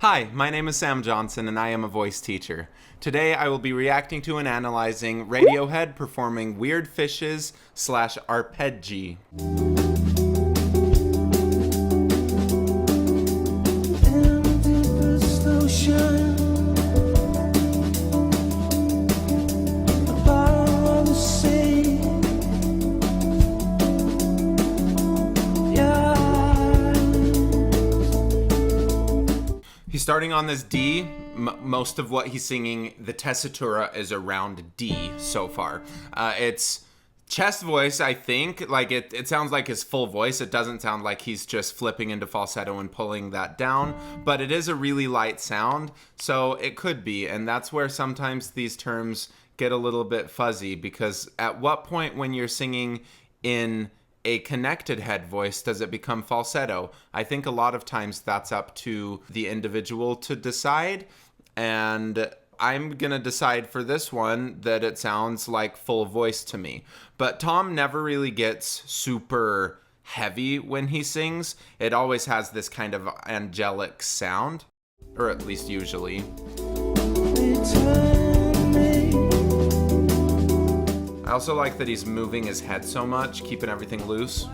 Hi, my name is Sam Johnson and I am a voice teacher. Today I will be reacting to and analyzing Radiohead performing Weird Fishes / Arpeggi. He's starting on this D. Most of what he's singing, the tessitura is around D so far. It's chest voice, I think. Like it sounds like his full voice. It doesn't sound like he's just flipping into falsetto and pulling that down. But it is a really light sound, so it could be. And that's where sometimes these terms get a little bit fuzzy, because at what point when you're singing in a connected head voice does it become falsetto? I think a lot of times that's up to the individual to decide, and I'm gonna decide for this one that it sounds like full voice to me. But Tom never really gets super heavy when he sings. It always has this kind of angelic sound, or at least usually. I also like that he's moving his head so much, keeping everything loose.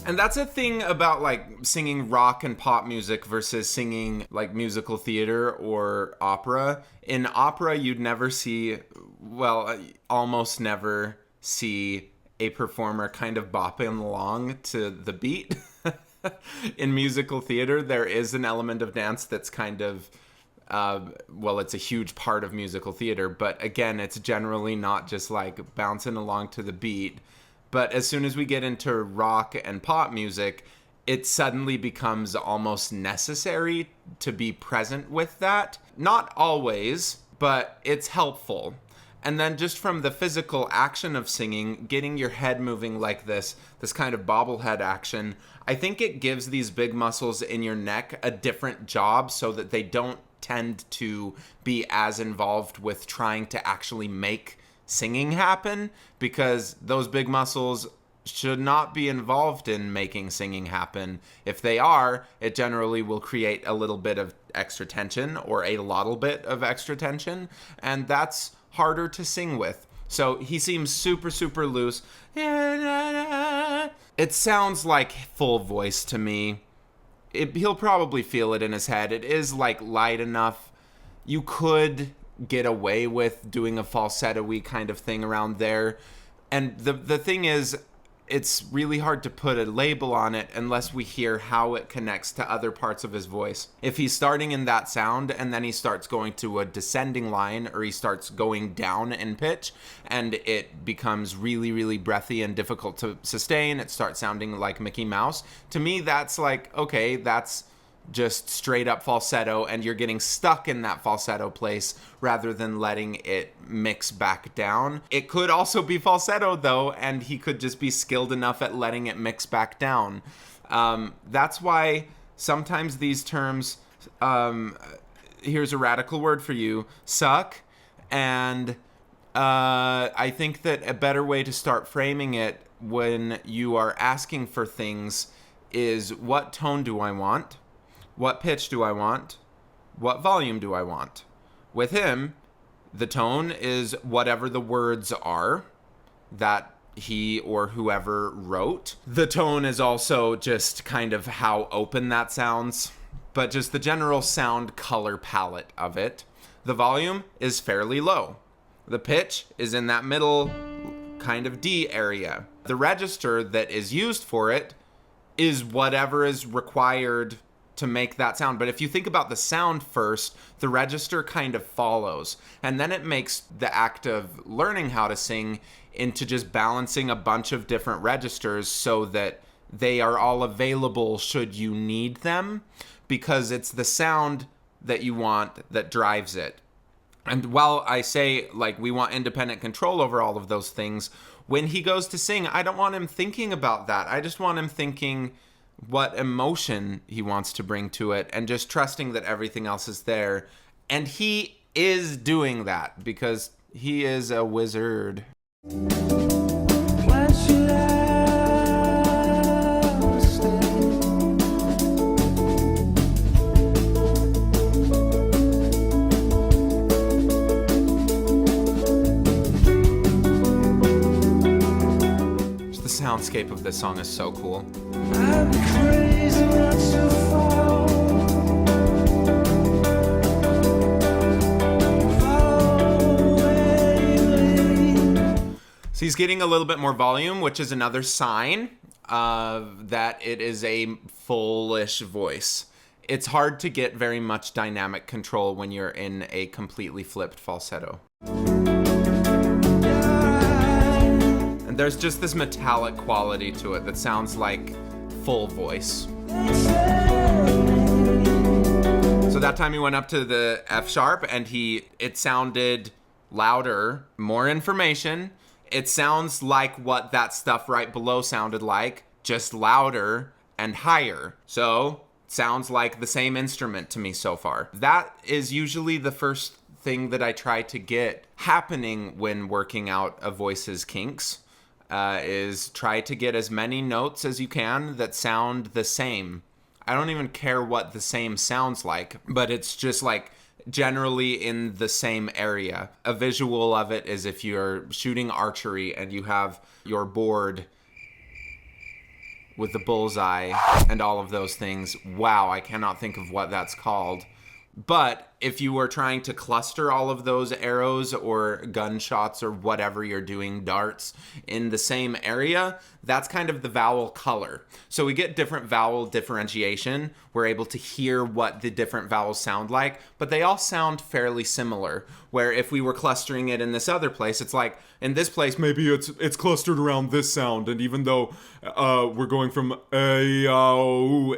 And that's a thing about like singing rock and pop music versus singing like musical theater or opera. In opera, you'd never see, well, almost never see a performer kind of bopping along to the beat. In musical theater, there is an element of dance that's kind of well, it's a huge part of musical theater, but again, it's generally not just like bouncing along to the beat. But as soon as we get into rock and pop music, it suddenly becomes almost necessary to be present with that. Not always, but it's helpful. And then just from the physical action of singing, getting your head moving like this kind of bobblehead action, I think it gives these big muscles in your neck a different job so that they don't tend to be as involved with trying to actually make singing happen, because those big muscles should not be involved in making singing happen. If they are, it generally will create a little bit of extra tension or a little bit of extra tension, and that's harder to sing with. So he seems super, super loose. It sounds like full voice to me. He'll probably feel it in his head. It is like light enough. You could get away with doing a falsetto-y kind of thing around there. And the thing is, it's really hard to put a label on it unless we hear how it connects to other parts of his voice. If he's starting in that sound and then he starts going to a descending line, or he starts going down in pitch and it becomes really, really breathy and difficult to sustain, it starts sounding like Mickey Mouse. To me, that's like, okay, that's just straight up falsetto, and you're getting stuck in that falsetto place rather than letting it mix back down. It could also be falsetto though, and he could just be skilled enough at letting it mix back down. That's why sometimes these terms, here's a radical word for you, suck. And I think that a better way to start framing it when you are asking for things is, what tone do I want? What pitch do I want? What volume do I want? With him, the tone is whatever the words are that he or whoever wrote. The tone is also just kind of how open that sounds, but just the general sound color palette of it. The volume is fairly low. The pitch is in that middle kind of D area. The register that is used for it is whatever is required to make that sound. But if you think about the sound first, the register kind of follows. And then it makes the act of learning how to sing into just balancing a bunch of different registers so that they are all available should you need them, because it's the sound that you want that drives it. And while I say, like, we want independent control over all of those things, when he goes to sing, I don't want him thinking about that. I just want him thinking what emotion he wants to bring to it, and just trusting that everything else is there. And he is doing that because he is a wizard. Why should I stay? soundscape of this song is so cool. I'm crazy not to fall. So he's getting a little bit more volume, which is another sign that it is a fullish voice. It's hard to get very much dynamic control when you're in a completely flipped falsetto. And there's just this metallic quality to it that sounds like full voice. So that time he went up to the F sharp and it sounded louder, more information. It sounds like what that stuff right below sounded like, just louder and higher. So, sounds like the same instrument to me so far. That is usually the first thing that I try to get happening when working out a voice's kinks, is try to get as many notes as you can that sound the same. I don't even care what the same sounds like, but it's just like generally in the same area. A visual of it is if you're shooting archery and you have your board with the bullseye and all of those things. Wow, I cannot think of what that's called. But if you were trying to cluster all of those arrows or gunshots or whatever you're doing, darts, in the same area, that's kind of the vowel color. So we get different vowel differentiation. We're able to hear what the different vowels sound like, but they all sound fairly similar. Where if we were clustering it in this other place, it's like, in this place, maybe it's clustered around this sound, and even though we're going from a,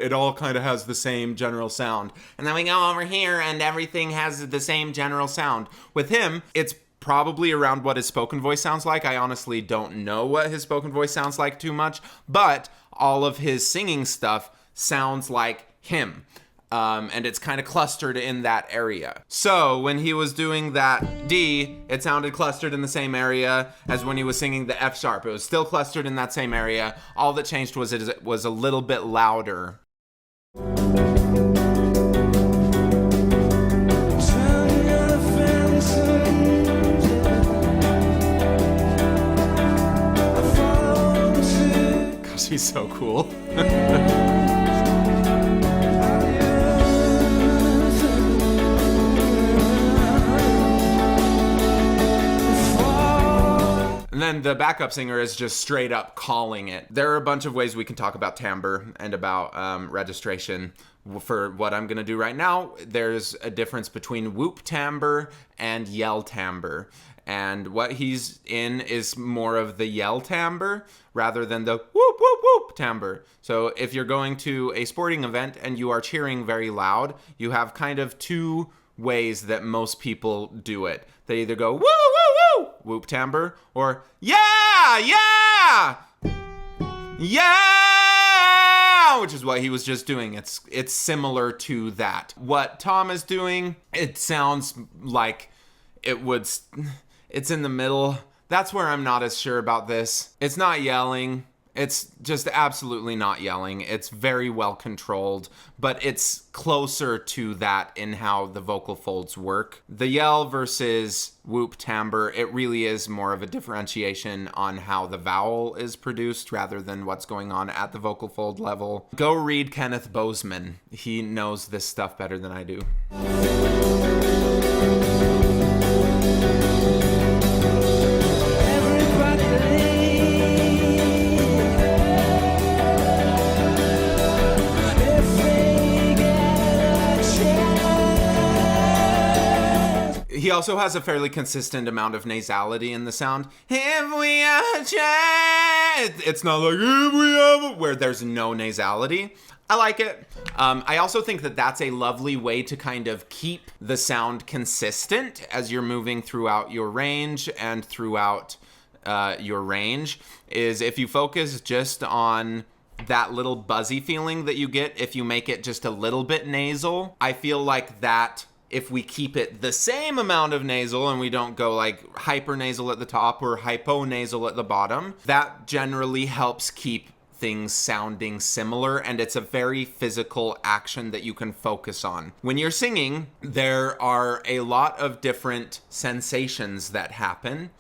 it all kind of has the same general sound. And then we go over here, and everything has the same general sound. With him, it's probably around what his spoken voice sounds like. I honestly don't know what his spoken voice sounds like too much, but all of his singing stuff sounds like him. And it's kind of clustered in that area. So when he was doing that D, it sounded clustered in the same area as when he was singing the F sharp. It was still clustered in that same area. All that changed was it was a little bit louder. Gosh, he's so cool. And then the backup singer is just straight up calling it. There are a bunch of ways we can talk about timbre and about registration. For what I'm going to do right now, there's a difference between whoop timbre and yell timbre. And what he's in is more of the yell timbre rather than the whoop, whoop, whoop timbre. So if you're going to a sporting event and you are cheering very loud, you have kind of two ways that most people do it. They either go woo, woo, woo, whoop timbre, or yeah, yeah, yeah, which is what he was just doing. It's similar to that. What Tom is doing, it sounds like it's in the middle. That's where I'm not as sure about this. It's not yelling. It's just absolutely not yelling. It's very well controlled, but it's closer to that in how the vocal folds work. The yell versus whoop timbre, it really is more of a differentiation on how the vowel is produced rather than what's going on at the vocal fold level. Go read Kenneth Bozeman. He knows this stuff better than I do. He also has a fairly consistent amount of nasality in the sound. If we have a chance. It's not like if we have a, where there's no nasality. I like it. I also think that that's a lovely way to kind of keep the sound consistent as you're moving throughout your range and throughout your range, is if you focus just on that little buzzy feeling that you get if you make it just a little bit nasal. I feel like that if we keep it the same amount of nasal and we don't go like hypernasal at the top or hyponasal at the bottom, that generally helps keep things sounding similar, and it's a very physical action that you can focus on. When you're singing, there are a lot of different sensations that happen.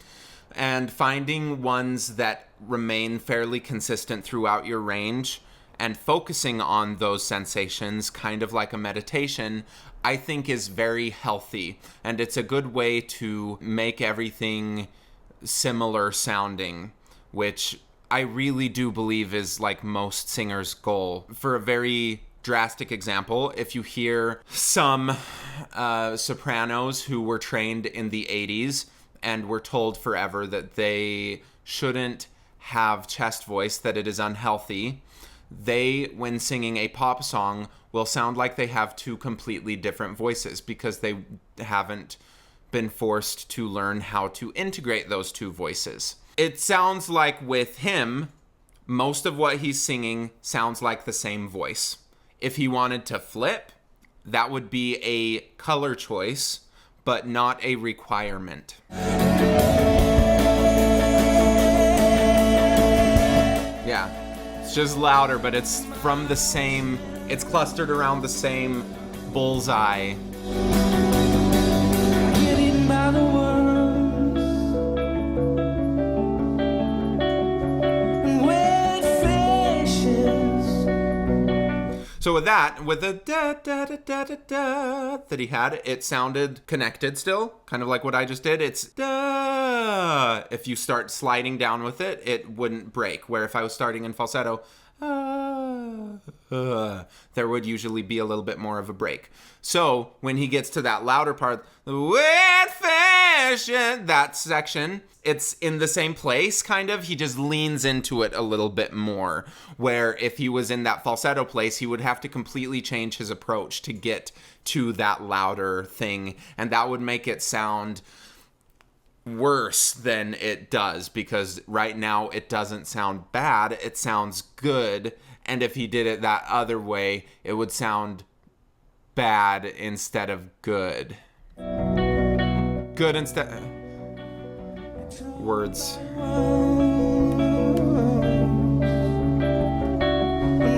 And finding ones that remain fairly consistent throughout your range and focusing on those sensations, kind of like a meditation, I think is very healthy. And it's a good way to make everything similar sounding, which I really do believe is like most singers' goal. For a very drastic example, if you hear some sopranos who were trained in the 80s and were told forever that they shouldn't have chest voice, that it is unhealthy, they, when singing a pop song, will sound like they have two completely different voices because they haven't been forced to learn how to integrate those two voices. It sounds like with him, most of what he's singing sounds like the same voice. If he wanted to flip, that would be a color choice, but not a requirement. Yeah, it's just louder, but it's from the same, it's clustered around the same bullseye. Getting by the words. Wet fishes. So with that, with the da-da-da-da-da-da that he had, it sounded connected still, kind of like what I just did. It's da. If you start sliding down with it, it wouldn't break. Where if I was starting in falsetto, there would usually be a little bit more of a break. So when he gets to that louder part, the wet fashion, that section, it's in the same place, kind of. He just leans into it a little bit more. Where if he was in that falsetto place, he would have to completely change his approach to get to that louder thing. And that would make it sound worse than it does, because right now it doesn't sound bad, it sounds good. And if he did it that other way, it would sound bad instead of good. Good instead... Words.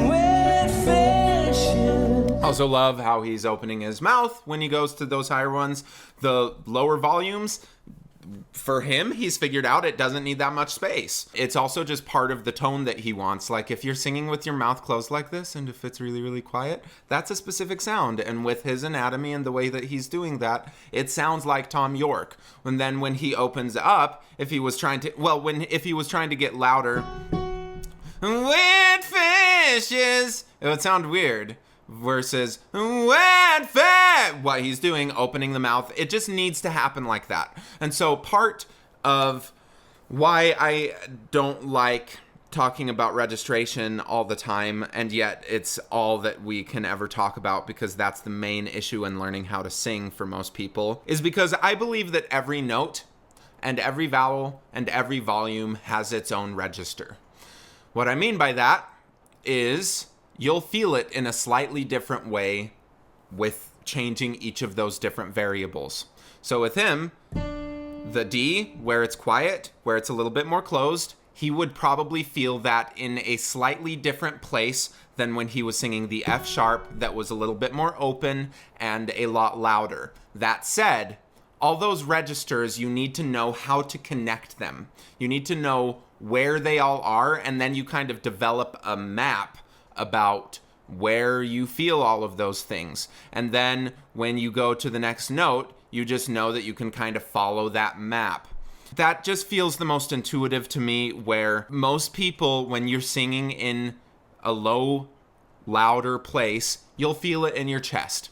Wet fishes. Also love how he's opening his mouth when he goes to those higher ones. The lower volumes, for him, he's figured out it doesn't need that much space. It's also just part of the tone that he wants. Like if you're singing with your mouth closed like this, and if it's really, really quiet, that's a specific sound. And with his anatomy and the way that he's doing that, it sounds like Tom York. And then when he opens up, if he was trying to get louder, wet fishes, it would sound weird. Versus what he's doing, opening the mouth, it just needs to happen like that. And so part of why I don't like talking about registration all the time, and yet it's all that we can ever talk about because that's the main issue in learning how to sing for most people, is because I believe that every note and every vowel and every volume has its own register. What I mean by that is you'll feel it in a slightly different way with changing each of those different variables. So with him, the D, where it's quiet, where it's a little bit more closed, he would probably feel that in a slightly different place than when he was singing the F sharp that was a little bit more open and a lot louder. That said, all those registers, you need to know how to connect them. You need to know where they all are, and then you kind of develop a map about where you feel all of those things. And then when you go to the next note, you just know that you can kind of follow that map. That just feels the most intuitive to me, where most people, when you're singing in a low, louder place, you'll feel it in your chest.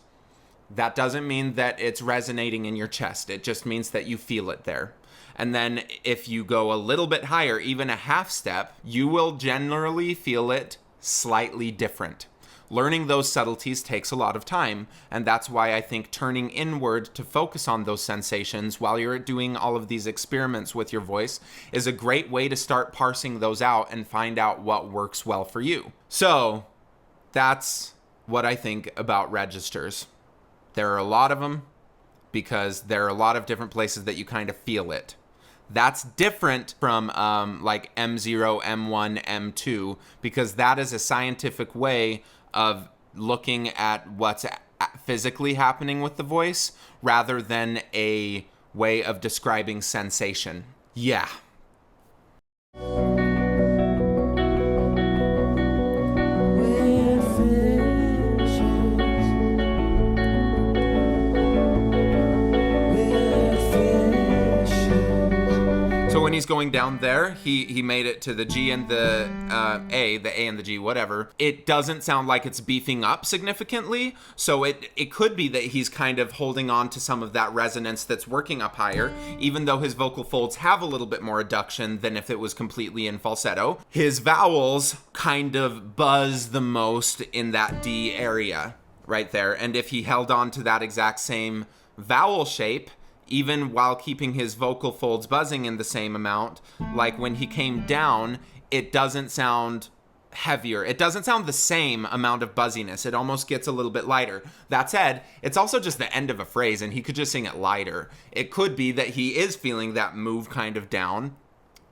That doesn't mean that it's resonating in your chest. It just means that you feel it there. And then if you go a little bit higher, even a half step, you will generally feel it slightly different. Learning those subtleties takes a lot of time, and that's why I think turning inward to focus on those sensations while you're doing all of these experiments with your voice is a great way to start parsing those out and find out what works well for you. So that's what I think about registers. There are a lot of them because there are a lot of different places that you kind of feel it. That's different from like M0, M1, M2, because that is a scientific way of looking at what's physically happening with the voice rather than a way of describing sensation. Yeah. We're fishes. We're fishes. So when he's going down there, he made it to the G and the A and the G, whatever. It doesn't sound like it's beefing up significantly. So it could be that he's kind of holding on to some of that resonance that's working up higher, even though his vocal folds have a little bit more adduction than if it was completely in falsetto. His vowels kind of buzz the most in that D area right there. And if he held on to that exact same vowel shape, even while keeping his vocal folds buzzing in the same amount, like when he came down, it doesn't sound heavier. It doesn't sound the same amount of buzziness. It almost gets a little bit lighter. That said, it's also just the end of a phrase, and he could just sing it lighter. It could be that he is feeling that move kind of down.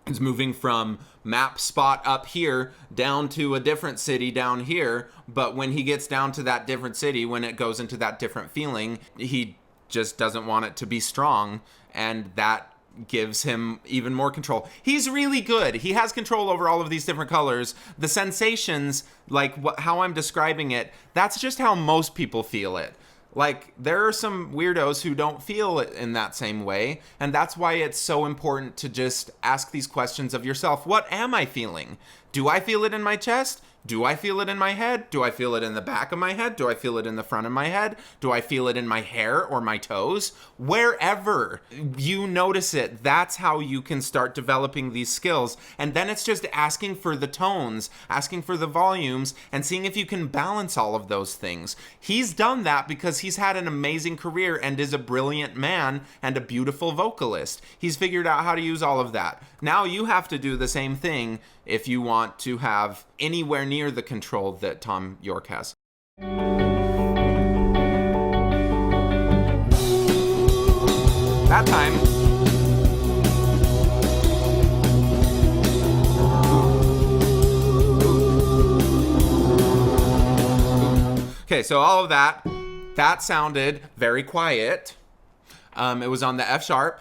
He's moving from map spot up here down to a different city down here, but when he gets down to that different city, when it goes into that different feeling, he just doesn't want it to be strong, and that gives him even more control. He's really good. He has control over all of these different colors. The sensations, like how I'm describing it, that's just how most people feel it. Like, there are some weirdos who don't feel it in that same way, and that's why it's so important to just ask these questions of yourself. What am I feeling? Do I feel it in my chest? Do I feel it in my head? Do I feel it in the back of my head? Do I feel it in the front of my head? Do I feel it in my hair or my toes? Wherever you notice it, that's how you can start developing these skills. And then it's just asking for the tones, asking for the volumes, and seeing if you can balance all of those things. He's done that because he's had an amazing career and is a brilliant man and a beautiful vocalist. He's figured out how to use all of that. Now you have to do the same thing if you want to have anywhere near the control that Tom York has. That time. Okay, so all of that sounded very quiet. It was on the F sharp.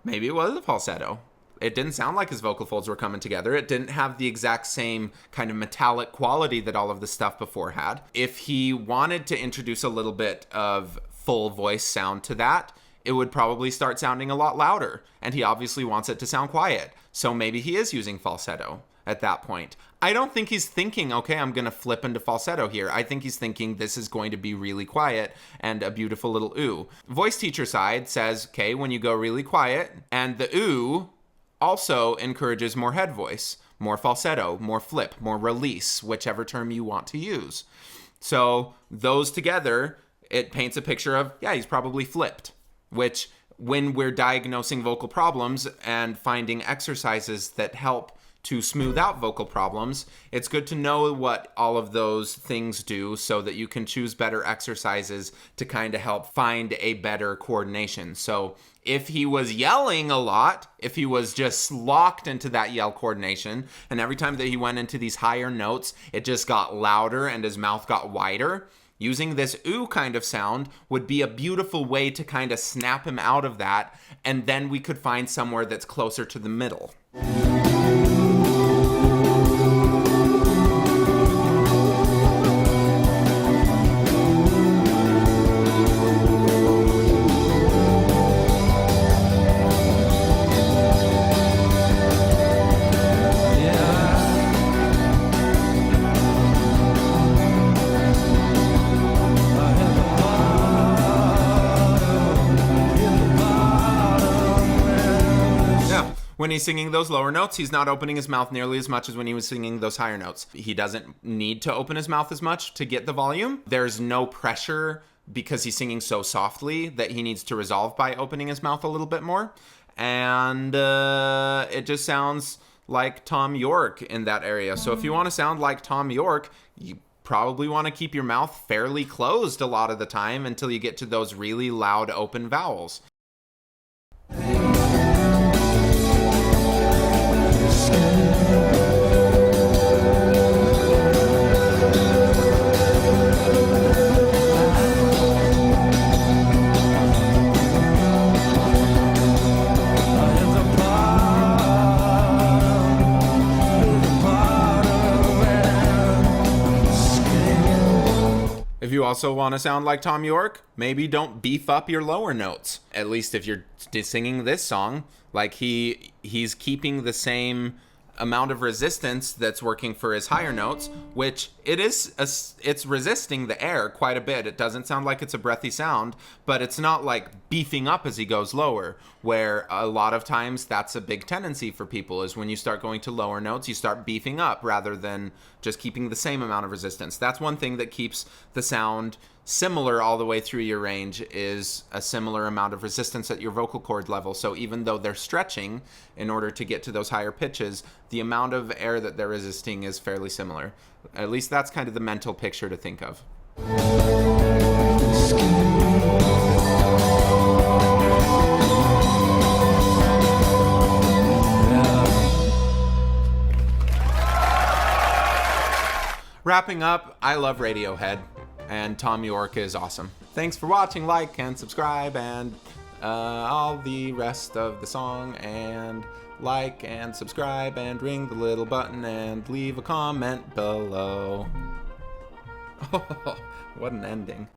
Maybe it was a falsetto. It didn't sound like his vocal folds were coming together. It didn't have the exact same kind of metallic quality that all of the stuff before had. If he wanted to introduce a little bit of full voice sound to that, it would probably start sounding a lot louder. And he obviously wants it to sound quiet. So maybe he is using falsetto at that point. I don't think he's thinking, okay, I'm going to flip into falsetto here. I think he's thinking this is going to be really quiet and a beautiful little ooh. Voice teacher side says, okay, when you go really quiet, and the ooh also encourages more head voice, more falsetto, more flip, more release, whichever term you want to use. So those together, it paints a picture of, yeah, he's probably flipped, which when we're diagnosing vocal problems and finding exercises that help to smooth out vocal problems, it's good to know what all of those things do so that you can choose better exercises to kind of help find a better coordination. So if he was yelling a lot, if he was just locked into that yell coordination, and every time that he went into these higher notes, it just got louder and his mouth got wider, using this ooh kind of sound would be a beautiful way to kind of snap him out of that, and then we could find somewhere that's closer to the middle. When he's singing those lower notes, he's not opening his mouth nearly as much as when he was singing those higher notes. He doesn't need to open his mouth as much to get the volume. There's no pressure because he's singing so softly that he needs to resolve by opening his mouth a little bit more. And it just sounds like Tom York in that area. So if you want to sound like Tom York, you probably want to keep your mouth fairly closed a lot of the time until you get to those really loud open vowels. If you also want to sound like Tom York, maybe don't beef up your lower notes. At least if you're singing this song, like he's keeping the same amount of resistance that's working for his higher notes, which it's resisting the air quite a bit. It doesn't sound like it's a breathy sound, but it's not like beefing up as he goes lower, where a lot of times that's a big tendency for people, is when you start going to lower notes, you start beefing up rather than just keeping the same amount of resistance. That's one thing that keeps the sound similar all the way through your range, is a similar amount of resistance at your vocal cord level. So even though they're stretching in order to get to those higher pitches, the amount of air that they're resisting is fairly similar. At least that's kind of the mental picture to think of. Wrapping up, I love Radiohead, and Tom York is awesome. Thanks for watching, like and subscribe, and all the rest of the song, and like and subscribe, and ring the little button, and leave a comment below. Oh, what an ending.